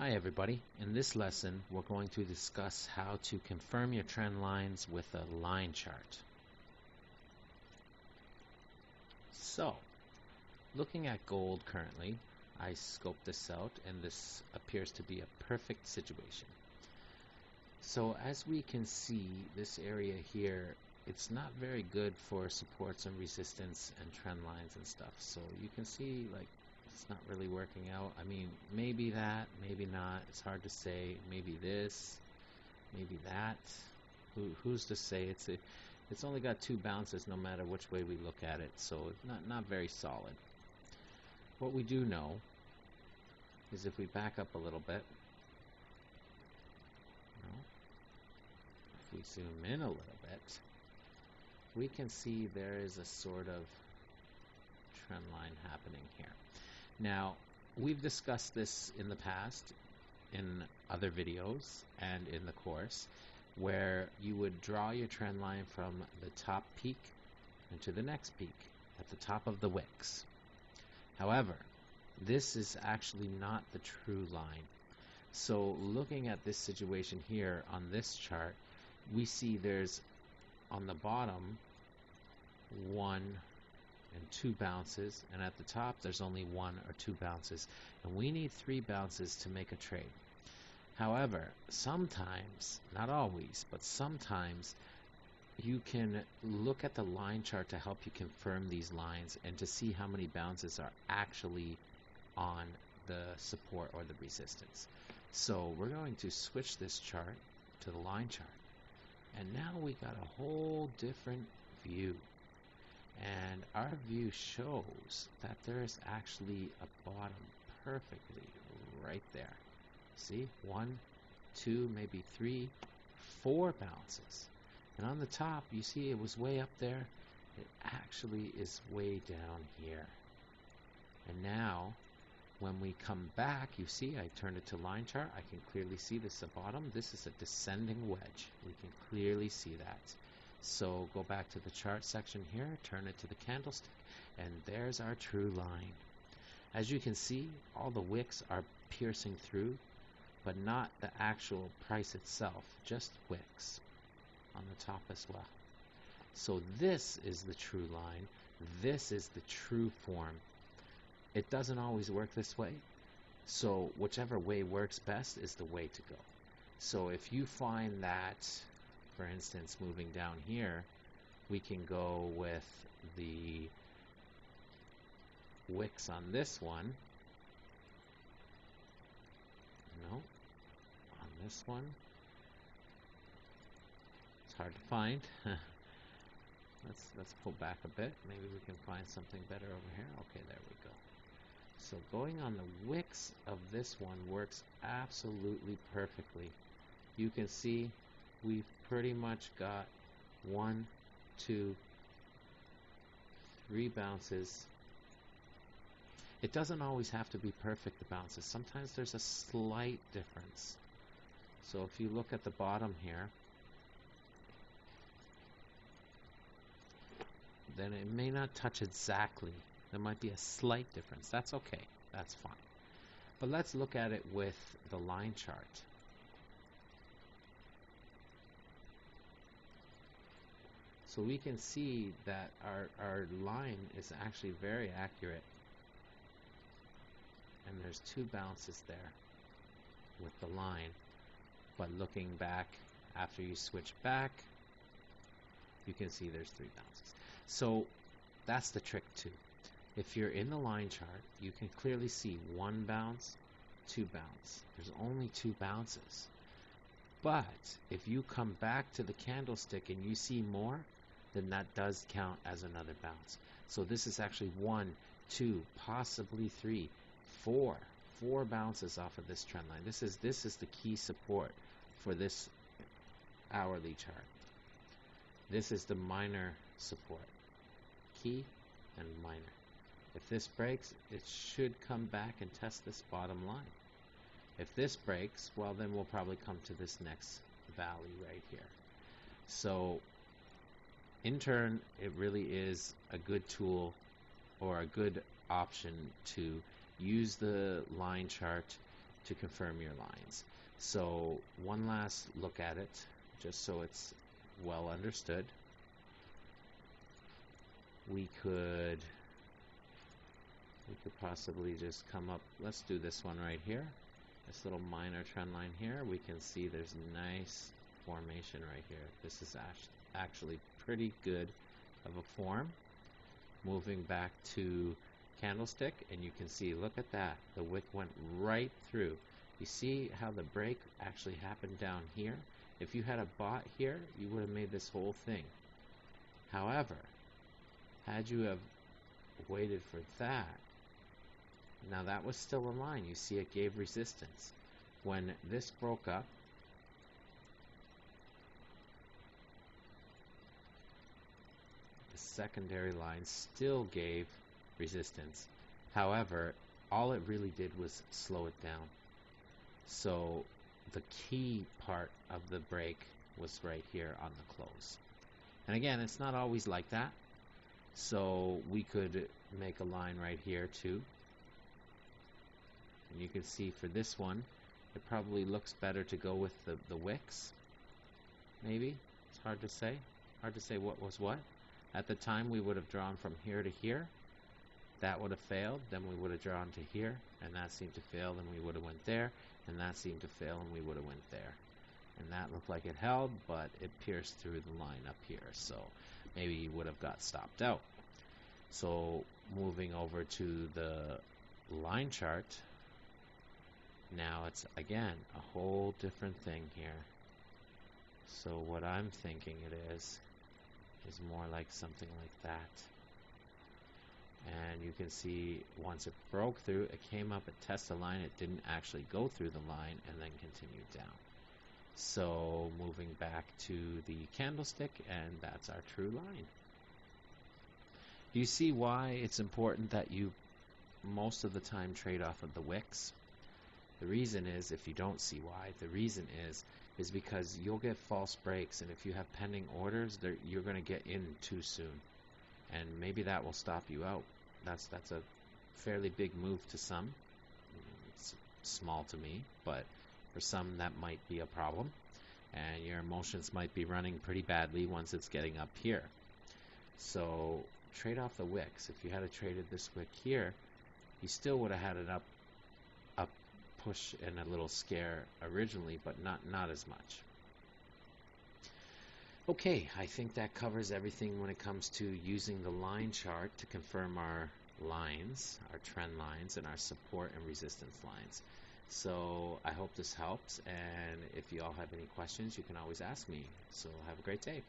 Hi everybody. In this lesson, we're going to discuss how to confirm your trend lines with a line chart. So, looking at gold currently, I scoped this out and this appears to be a perfect situation. So as we can see, this area here, it's not very good for supports and resistance and trend lines and stuff. So you can see like it's not really working out. I mean, maybe that, maybe not. It's hard to say. Maybe this, maybe that. Who's to say? It's only got two bounces no matter which way we look at it. So it's not very solid. What we do know is if we back up a little bit, if we zoom in a little bit, we can see there is a sort of trend line happening here. Now, we've discussed this in the past in other videos and in the course, where you would draw your trend line from the top peak into the next peak at the top of the wicks. However, this is actually not the true line. So looking at this situation here on this chart, we see there's on the bottom 1 and 2 bounces, and at the top there's only 1 or 2 bounces, and we need 3 bounces to make a trade. However, sometimes, not always, but sometimes you can look at the line chart to help you confirm these lines and to see how many bounces are actually on the support or the resistance. So we're going to switch this chart to the line chart, and now we got a whole different view. And our view shows that there is actually a bottom perfectly right there. See, 1, 2, maybe 3, 4 bounces. And on the top, you see it was way up there. It actually is way down here. And now, when we come back, you see I turned it to line chart. I can clearly see this at the bottom. This is a descending wedge. We can clearly see that. So go back to the chart section here, turn it to the candlestick, and there's our true line. As you can see, all the wicks are piercing through, but not the actual price itself, just wicks on the top as well. So this is the true line. This is the true form. It doesn't always work this way. So whichever way works best is the way to go. So if you find that, for instance, moving down here, we can go with the wicks on this one. No, on this one. It's hard to find. Let's pull back a bit. Maybe we can find something better over here. Okay, there we go. So going on the wicks of this one works absolutely perfectly. You can see we've pretty much got 1, 2, 3 bounces. It doesn't always have to be perfect, the bounces. Sometimes there's a slight difference. So if you look at the bottom here, then it may not touch exactly. There might be a slight difference. That's okay. That's fine. But let's look at it with the line chart. So we can see that our line is actually very accurate. And there's 2 bounces there with the line. But looking back, after you switch back, you can see there's 3 bounces. So that's the trick too. If you're in the line chart, you can clearly see 1 bounce, 2 bounce. There's only 2 bounces. But if you come back to the candlestick and you see more, then that does count as another bounce. So this is actually 1, 2, possibly 3, 4 bounces off of this trend line. This is the key support for this hourly chart. This is the minor support, key and minor. If this breaks, it should come back and test this bottom line. If this breaks, well, then we'll probably come to this next valley right here. So in turn, it really is a good tool or a good option to use the line chart to confirm your lines. So one last look at it, just so it's well understood. We could possibly just come up, let's do this one right here, this little minor trend line here. We can see there's nice formation right here. This is actually pretty good of a form. Moving back to candlestick, and you can see, look at that, the wick went right through. You see how the break actually happened down here? If you had a bought here, you would have made this whole thing. However, had you have waited for that, now that was still a line. You see it gave resistance. When this broke up, the secondary line still gave resistance. However, all it really did was slow it down. So the key part of the break was right here on the close. And again, it's not always like that. So we could make a line right here too. And you can see for this one, it probably looks better to go with the wicks. Maybe. It's hard to say. Hard to say what was what. At the time, we would have drawn from here to here. That would have failed. Then we would have drawn to here. And that seemed to fail. Then we would have went there. And that seemed to fail. And we would have went there. And that looked like it held, but it pierced through the line up here. So maybe you would have got stopped out. So moving over to the line chart, now it's again a whole different thing here. So what I'm thinking it is more like something like that. And you can see once it broke through, it came up, it tested the line, it didn't actually go through the line and then continued down. So moving back to the candlestick, and that's our true line. You see why it's important that you most of the time trade off of the wicks? The reason is, if you don't see why, the reason is because you'll get false breaks, and if you have pending orders, you're going to get in too soon, and maybe that will stop you out. That's a fairly big move to some. It's small to me, but for some that might be a problem, and your emotions might be running pretty badly once it's getting up here. So trade off the wicks. If you had traded this wick here, you still would have had an up push and a little scare originally, but not as much. Okay, I think that covers everything when it comes to using the line chart to confirm our lines, our trend lines, and our support and resistance lines. So I hope this helps, and if you all have any questions, you can always ask me. So have a great day.